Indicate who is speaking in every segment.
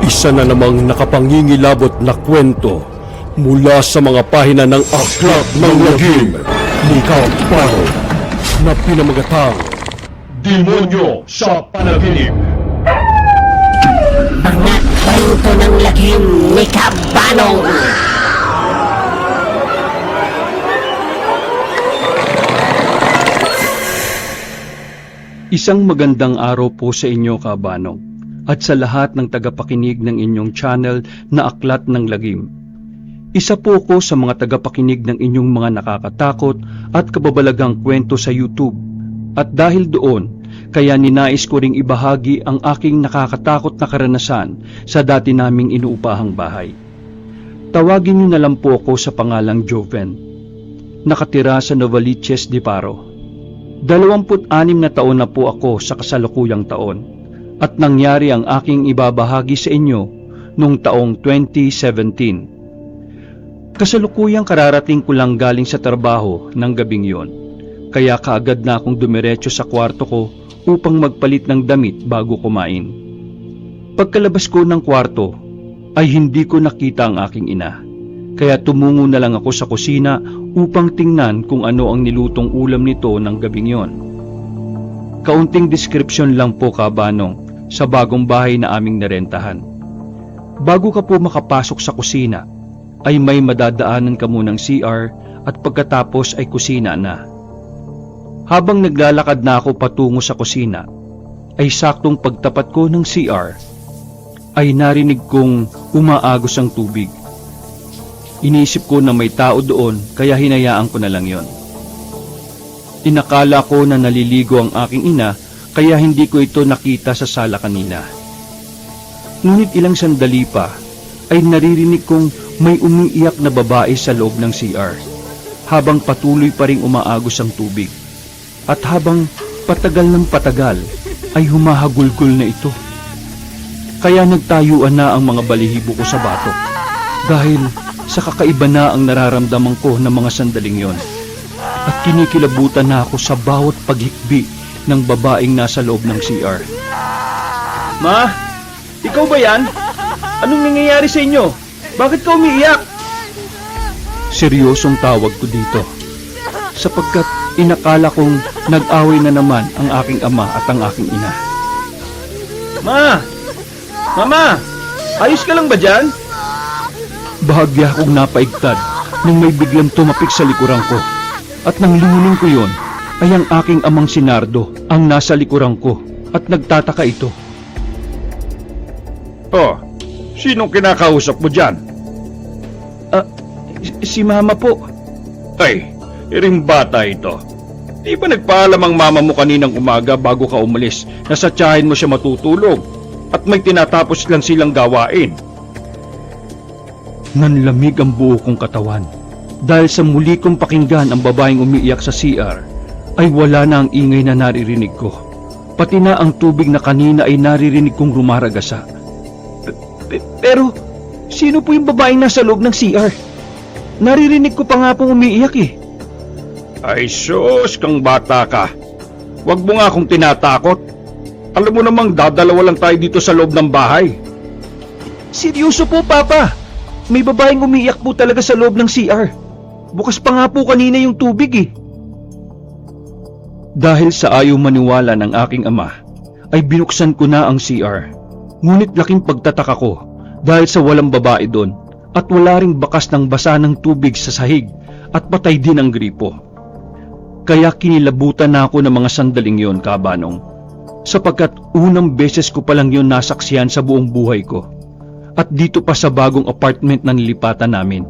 Speaker 1: Isa na namang nakapangingilabot na kwento mula sa mga pahina ng Aklat ng Lagim ni Kaparo na pinamagatang Demonyo sa Panaginip.
Speaker 2: Mga kwento ng lagim ni Kabanong.
Speaker 3: Isang magandang araw po sa inyo, Kabanong, at sa lahat ng tagapakinig ng inyong channel na Aklat ng Lagim. Isa po ko sa mga tagapakinig ng inyong mga nakakatakot at kababalagang kwento sa YouTube. At dahil doon, kaya ninais ko ring ibahagi ang aking nakakatakot na karanasan sa dati naming inuupahang bahay. Tawagin niyo na lang po ako sa pangalang Joven. Nakatira sa Novaliches de Paro. 26 na taon na po ako sa kasalukuyang taon at nangyari ang aking ibabahagi sa inyo noong taong 2017. Kasalukuyang kararating ko lang galing sa trabaho ng gabing yon, kaya kaagad na akong dumiretso sa kwarto ko upang magpalit ng damit bago kumain. Pagkalabas ko ng kwarto ay hindi ko nakita ang aking ina, kaya tumungo na lang ako sa kusina upang tingnan kung ano ang nilutong ulam nito ng gabing yon. Kaunting description lang po, Kabanong, sa bagong bahay na aming narentahan. Bago ka po makapasok sa kusina, ay may madadaanan ka munang CR at pagkatapos ay kusina na. Habang naglalakad na ako patungo sa kusina, ay saktong pagtapat ko ng CR, ay narinig kong umaagos ang tubig. Inisip ko na may tao doon kaya hinayaan ko na lang yon. Inakala ko na naliligo ang aking ina kaya hindi ko ito nakita sa sala kanina. Ngunit ilang sandali pa ay naririnig kong may umiiyak na babae sa loob ng CR habang patuloy pa ring umaagos ang tubig. At habang patagal ng patagal ay humahagulgol na ito. Kaya nagtayuan na ang mga balihibo ko sa batok dahil sa kakaiba na ang nararamdaman ko ng mga sandaling yon. At kinikilabutan na ako sa bawat paghikbi ng babaeng nasa loob ng CR. Ma, ikaw ba yan? Anong nangyayari sa inyo? Bakit ka umiiyak? Seryosong tawag ko dito, sapagkat inakala kong nag-away na naman ang aking ama at ang aking ina. Ma! Mama! Ayos ka lang ba dyan? Bahagya akong napaigtad nung may biglang tumapik sa likuran ko. At nang lingunin ko yon, ay ang aking amang si Nardo ang nasa likuran ko at nagtataka ito.
Speaker 4: Oh, sinong kinakausap mo dyan?
Speaker 3: Si Mama po.
Speaker 4: Ay, iring bata ito. Di ba nagpaalam ang mama mo kaninang umaga bago ka umalis na sa tiyahin mo siya matutulog at may tinatapos lang silang gawain?
Speaker 3: Nanlamig ang buo kong katawan. Dahil sa muli kong pakinggan ang babaeng umiiyak sa CR, ay wala na ang ingay na naririnig ko. Pati na ang tubig na kanina ay naririnig kong rumaragasa. Pero, sino po yung babaeng nasa loob ng CR? Naririnig ko pa nga pong umiiyak eh.
Speaker 4: Ay sus, kang bata ka. Huwag mo nga akong tinatakot. Alam mo namang dadalawa lang tayo dito sa loob ng bahay.
Speaker 3: Seryoso po, Papa. May babaeng umiiyak po talaga sa loob ng CR. Bukas pa nga po kanina yung tubig eh. Dahil sa ayaw maniwala ng aking ama, ay binuksan ko na ang CR. Ngunit laking pagtataka ko dahil sa walang babae doon at wala ring bakas ng basa ng tubig sa sahig at patay din ang gripo. Kaya kinilabutan na ako ng mga sandaling yon, Kabanong, sapagkat unang beses ko palang yon nasaksihan sa buong buhay ko. At dito pa sa bagong apartment na nilipatan namin.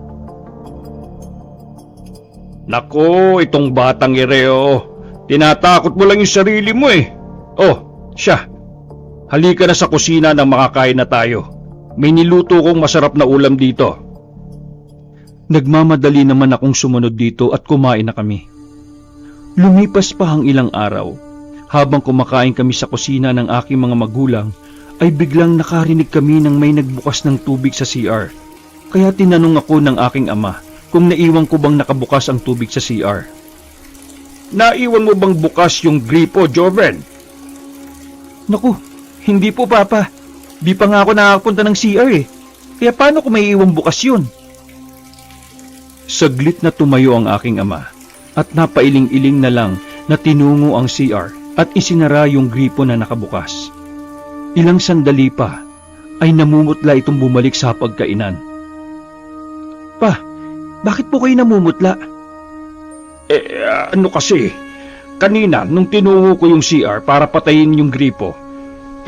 Speaker 4: Naku, itong batang ireo. Tinatakot mo lang yung sarili mo eh. Oh, siya. Halika na sa kusina nang makakain na tayo. May niluto kong masarap na ulam dito.
Speaker 3: Nagmamadali naman akong sumunod dito at kumain na kami. Lumipas pa ang ilang araw. Habang kumakain kami sa kusina ng aking mga magulang, ay biglang nakarinig kami ng may nagbukas ng tubig sa CR. Kaya tinanong ako ng aking ama kung naiwan ko bang nakabukas ang tubig sa CR.
Speaker 4: Naiwan mo bang bukas yung gripo, Joven?
Speaker 3: Naku, hindi po, Papa. Di pa nga ako nakakapunta ng CR eh. Kaya paano kung may iwang bukas yun? Saglit na tumayo ang aking ama at napailing-iling na lang na tinungo ang CR at isinara yung gripo na nakabukas. Ilang sandali pa ay namumutla itong bumalik sa pagkainan. Pa, bakit po kayo namumutla?
Speaker 4: Ano kasi, kanina nung tinungo ko yung CR para patayin yung gripo,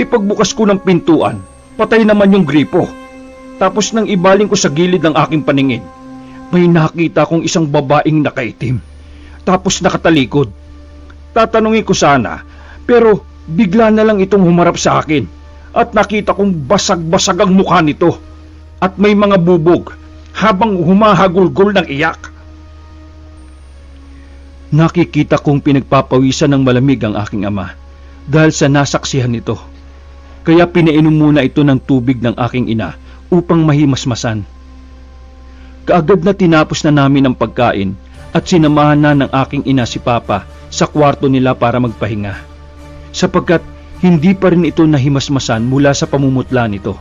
Speaker 4: ipagbukas ko ng pintuan, patay naman yung gripo. Tapos nang ibaling ko sa gilid ng aking paningin, may nakita kong isang babaeng nakaitim, tapos nakatalikod. Tatanungin ko sana, pero bigla na lang itong humarap sa akin at nakita kong basag-basag ang mukha nito at may mga bubog habang humahagulgol ng iyak.
Speaker 3: Nakikita kong pinagpapawisan ng malamig ang aking ama dahil sa nasaksihan nito. Kaya pinainom muna ito ng tubig ng aking ina upang mahimasmasan. Kaagad na tinapos na namin ang pagkain at sinamahan na ng aking ina si Papa sa kwarto nila para magpahinga, sapagkat hindi pa rin ito nahimasmasan mula sa pamumutla nito,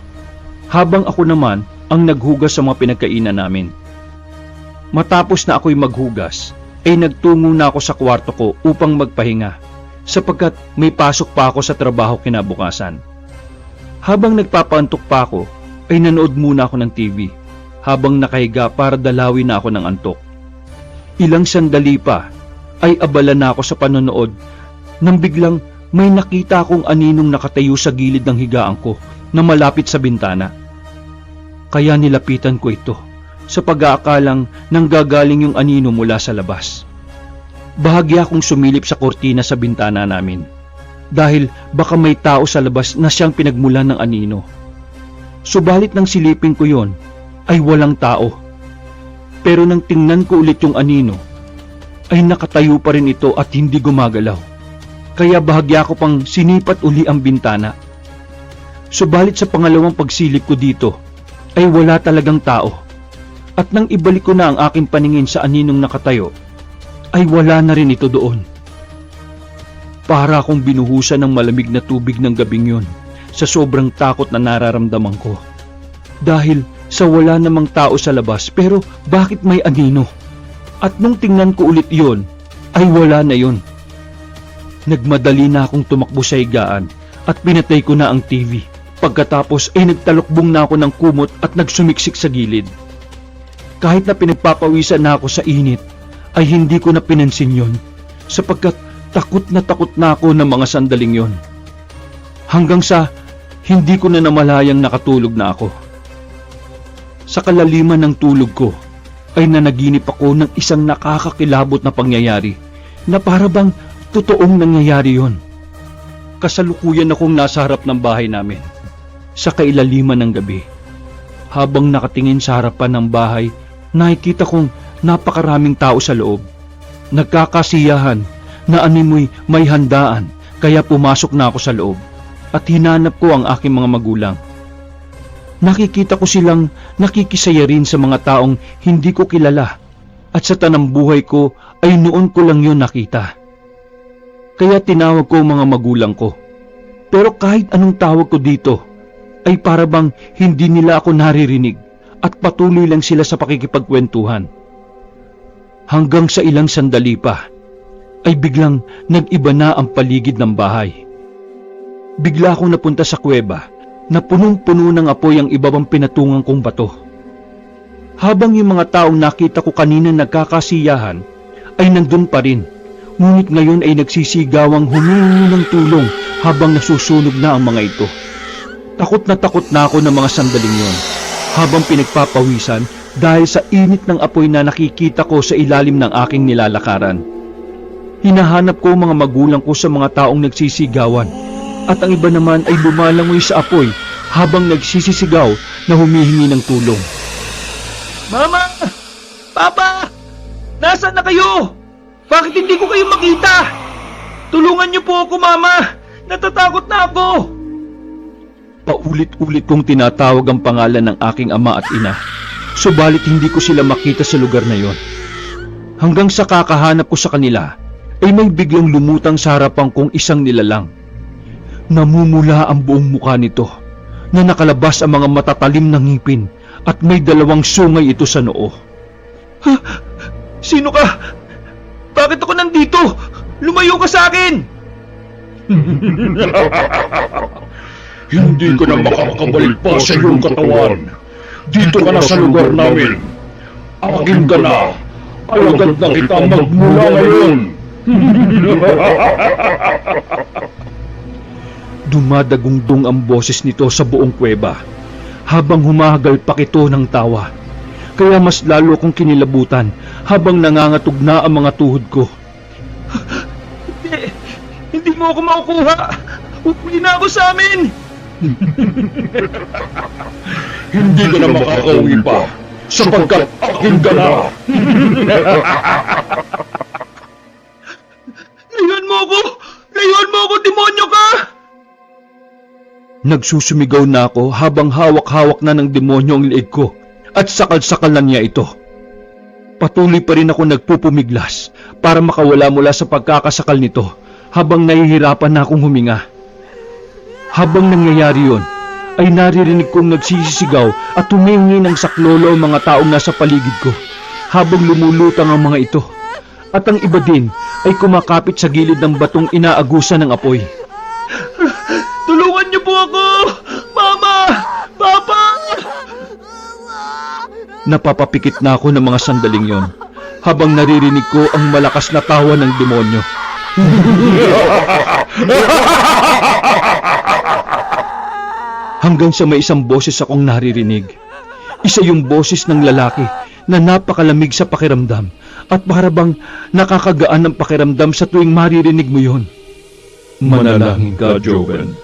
Speaker 3: habang ako naman ang naghugas sa mga pinagkainan namin. Matapos na ako'y maghugas, ay nagtungo na ako sa kwarto ko upang magpahinga, sapagkat may pasok pa ako sa trabaho kinabukasan. Habang nagpapaantok pa ako, ay nanood muna ako ng TV, habang nakahiga para dalawin na ako ng antok. Ilang sandali pa ay abala na ako sa panonood nang biglang may nakita akong aninong nakatayo sa gilid ng higaan ko na malapit sa bintana. Kaya nilapitan ko ito sa pag-aakalang nanggagaling yung anino mula sa labas. Bahagya akong sumilip sa kortina sa bintana namin dahil baka may tao sa labas na siyang pinagmulan ng anino. Subalit nang silipin ko yon ay walang tao. Pero nang tingnan ko ulit yung anino, ay nakatayo pa rin ito at hindi gumagalaw. Kaya bahagya ko pang sinipat uli ang bintana. Subalit sa pangalawang pagsilip ko dito, ay wala talagang tao. At nang ibalik ko na ang aking paningin sa aninong nakatayo, ay wala na rin ito doon. Para akong binuhusan ng malamig na tubig ng gabing yon sa sobrang takot na nararamdaman ko. Dahil sa wala namang tao sa labas, pero bakit may anino? At nung tingnan ko ulit yon, ay wala na yon. Nagmadali na akong tumakbo sa higaan at pinatay ko na ang TV. Pagkatapos ay nagtalokbong na ako ng kumot at nagsumiksik sa gilid. Kahit na pinagpapawisan na ako sa init, ay hindi ko na pinansin yon, sapagkat takot na ako ng mga sandaling yon. Hanggang sa hindi ko na namalayang nakatulog na ako. Sa kalaliman ng tulog ko, ay nanaginip ako ng isang nakakakilabot na pangyayari na para bang totoong nangyayari yon. Kasalukuyan akong nasa harap ng bahay namin, sa kailaliman ng gabi. Habang nakatingin sa harapan ng bahay, nakikita kong napakaraming tao sa loob. Nagkakasiyahan na animoy may handaan, kaya pumasok na ako sa loob at hinanap ko ang aking mga magulang. Nakikita ko silang nakikisaya rin sa mga taong hindi ko kilala at sa tanang buhay ko ay noon ko lang yun nakita. Kaya tinawag ko ang mga magulang ko. Pero kahit anong tawag ko dito, ay para bang hindi nila ako naririnig at patuloy lang sila sa pakikipagkwentuhan. Hanggang sa ilang sandali pa, ay biglang nag-iba na ang paligid ng bahay. Bigla akong napunta sa kuweba na punong-puno ng apoy ang iba pang pinatungan kong bato. Habang yung mga taong nakita ko kanina nagkakasiyahan ay nandun pa rin, ngunit ngayon ay nagsisigawang humingi ng tulong habang nasusunog na ang mga ito. Takot na ako ng mga sandaling yon, habang pinagpapawisan dahil sa init ng apoy na nakikita ko sa ilalim ng aking nilalakaran. Hinahanap ko mga magulang ko sa mga taong nagsisigawan, at ang iba naman ay lumalangoy sa apoy habang nagsisisigaw na humihingi ng tulong. Mama! Papa! Nasaan na kayo? Bakit hindi ko kayo makita? Tulungan niyo po ako, Mama! Natatakot na ako! Paulit-ulit kong tinatawag ang pangalan ng aking ama at ina, subalit hindi ko sila makita sa lugar na yon. Hanggang sa kakahanap ko sa kanila, ay may biglang lumutang sa harapan kong isang nilalang. Namumula ang buong mukha nito na nakalabas ang mga matatalim na ngipin at may 2 sungay ito sa noo. Ha? Sino ka? Bakit ako nandito? Lumayo ka sa akin!
Speaker 1: Hindi ka na makakabalik pa sa iyong katawan. Dito ka na sa lugar namin. Akin ka na. Alagad na kita magmula ngayon.
Speaker 3: Dumadagungdong ang boses nito sa buong kuweba habang humahagalpak ito ng tawa. Kaya mas lalo kong kinilabutan habang nangangatog na ang mga tuhod ko. Hindi mo ako makukuha! Uwi na ako sa amin!
Speaker 1: Hindi ka na makakauwi pa sapagkat akin ka na.
Speaker 3: Layuan mo ako! Layuan mo ako, demonyo ka! Nagsusumigaw na ako habang hawak-hawak na ng demonyo ang liig ko at sakal-sakal na niya ito. Patuloy pa rin ako nagpupumiglas para makawala mula sa pagkakasakal nito habang nahihirapan na akong huminga. Habang nangyayari yun, ay naririnig kong nagsisisigaw at humingi ng saklolo ang mga taong nasa paligid ko habang lumulutang ang mga ito. At ang iba din ay kumakapit sa gilid ng batong inaagusan ng apoy. Tulungan niyo po ako! Mama! Papa! Napapapikit na ako ng mga sandaling yon habang naririnig ko ang malakas na tawa ng demonyo. Hanggang sa may isang boses akong naririnig. Isa yung boses ng lalaki na napakalamig sa pakiramdam at parabang nakakagaan ng pakiramdam sa tuwing maririnig mo yon.
Speaker 4: Manalangin ka, Joven.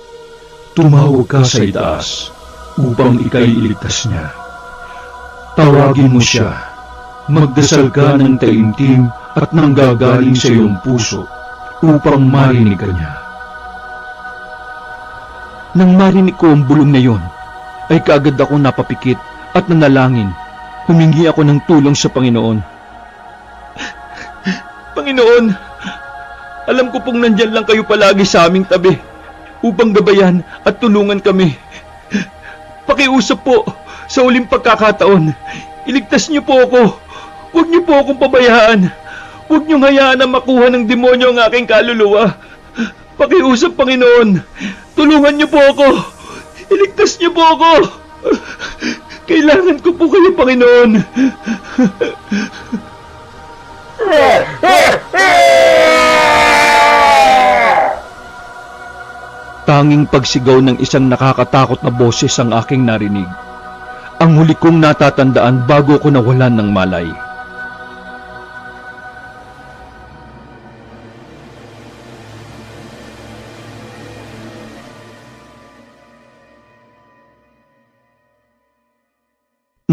Speaker 4: Tumawag ka sa itaas upang ika'y iligtas niya. Tawagin mo siya. Magdasal ka ng taimtim at nanggagaling sa iyong puso upang marinig ka niya.
Speaker 3: Nang marinig ko ang bulong na yon, ay kaagad ako napapikit at nanalangin. Humingi ako ng tulong sa Panginoon. Panginoon, alam ko pong nandyan lang kayo palagi sa aming tabi upang gabayan at tulungan kami. Pakiusap po sa uling pagkakataon. Iligtas niyo po ako. Huwag niyo po akong pabayaan. Huwag niyo hayaan na makuha ng demonyo ang aking kaluluwa. Pakiusap, Panginoon. Tulungan niyo po ako. Iligtas niyo po ako. Kailangan ko po kayo, Panginoon. Tanging pagsigaw ng isang nakakatakot na boses ang aking narinig. Ang huli kong natatandaan bago ko nawalan ng malay.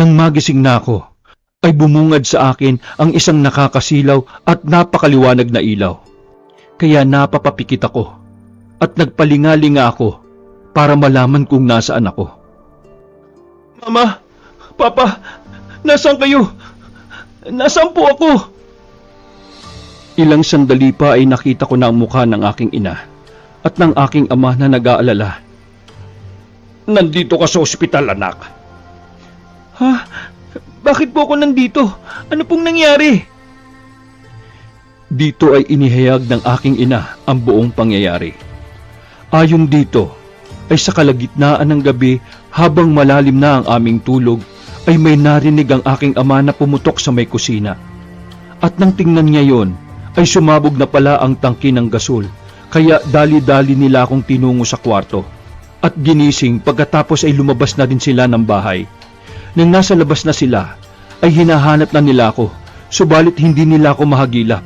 Speaker 3: Nang magising na ako, ay bumungad sa akin ang isang nakakasilaw at napakaliwanag na ilaw. Kaya napapapikit ako at nagpalingalinga ako para malaman kung nasaan ako. Mama, Papa, nasaan kayo? Nasaan po ako? Ilang sandali pa ay nakita ko na ang mukha ng aking ina at ng aking ama na nag-aalala.
Speaker 4: Nandito ka sa ospital, anak.
Speaker 3: Ha? Bakit po ako nandito? Ano pong nangyari? Dito ay inihayag ng aking ina ang buong pangyayari. Ayon dito, ay sa kalagitnaan ng gabi habang malalim na ang aming tulog, ay may narinig ang aking ama na pumutok sa may kusina. At nang tingnan niya yon, ay sumabog na pala ang tangki ng gasol, kaya dali-dali nila akong tinungo sa kwarto. At ginising pagkatapos ay lumabas na din sila ng bahay. Nang nasa labas na sila, ay hinahanap na nila ako, subalit hindi nila ako mahagilap.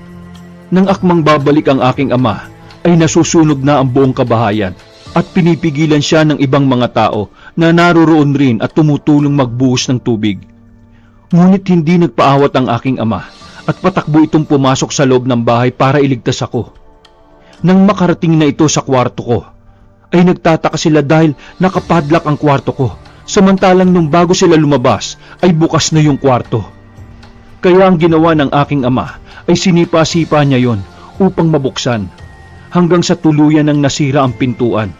Speaker 3: Nang akmang babalik ang aking ama, ay nasusunog na ang buong kabahayan at pinipigilan siya ng ibang mga tao na naroroon rin at tumutulong magbuhos ng tubig. Ngunit hindi nagpaawat ang aking ama at patakbo itong pumasok sa loob ng bahay para iligtas ako. Nang makarating na ito sa kwarto ko, ay nagtataka sila dahil nakapadlak ang kwarto ko. Samantalang nung bago sila lumabas, ay bukas na yung kwarto. Kaya ang ginawa ng aking ama ay sinipa-sipa niya yon upang mabuksan, hanggang sa tuluyan ng nasira ang pintuan.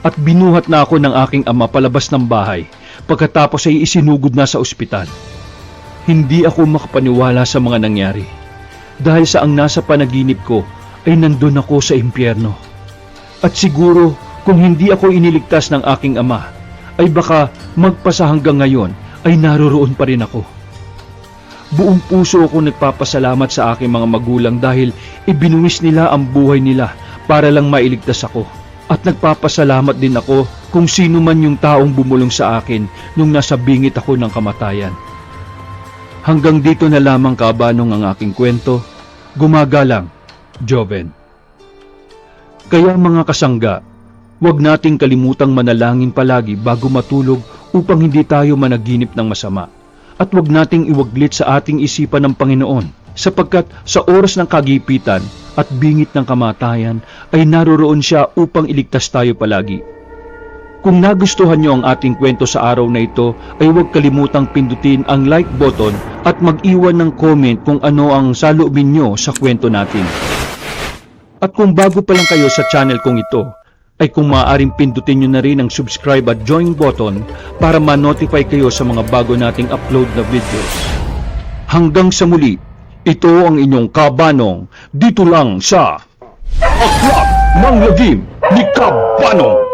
Speaker 3: at binuhat na ako ng aking ama palabas ng bahay pagkatapos ay isinugod na sa ospital. Hindi ako makapaniwala sa mga nangyari dahil sa ang nasa panaginip ko ay nandun ako sa impyerno. At siguro kung hindi ako iniligtas ng aking ama ay baka magpasa hanggang ngayon ay naroroon pa rin ako. Buong puso ako nagpapasalamat sa aking mga magulang dahil ibinuwis nila ang buhay nila para lang mailigtas ako. At nagpapasalamat din ako kung sino man yung taong bumulong sa akin nung nasa bingit ako ng kamatayan. Hanggang dito na lamang, Kabanong, ang aking kwento. Gumagalang, Joven. Kaya mga kasangga, huwag nating kalimutang manalangin palagi bago matulog upang hindi tayo managinip ng masama. At huwag nating iwaglit sa ating isipan ng Panginoon sapagkat sa oras ng kagipitan at bingit ng kamatayan ay naroroon siya upang iligtas tayo palagi. Kung nagustuhan niyo ang ating kwento sa araw na ito ay huwag kalimutang pindutin ang like button at mag-iwan ng comment kung ano ang saloobin niyo sa kwento natin. At kung bago pa lang kayo sa channel kong ito, ay kung maaaring pindutin nyo na rin ang subscribe at join button para ma-notify kayo sa mga bago nating upload na videos. Hanggang sa muli, ito ang inyong Kabanong dito lang sa Aklat ng Lagim ni Kabanong.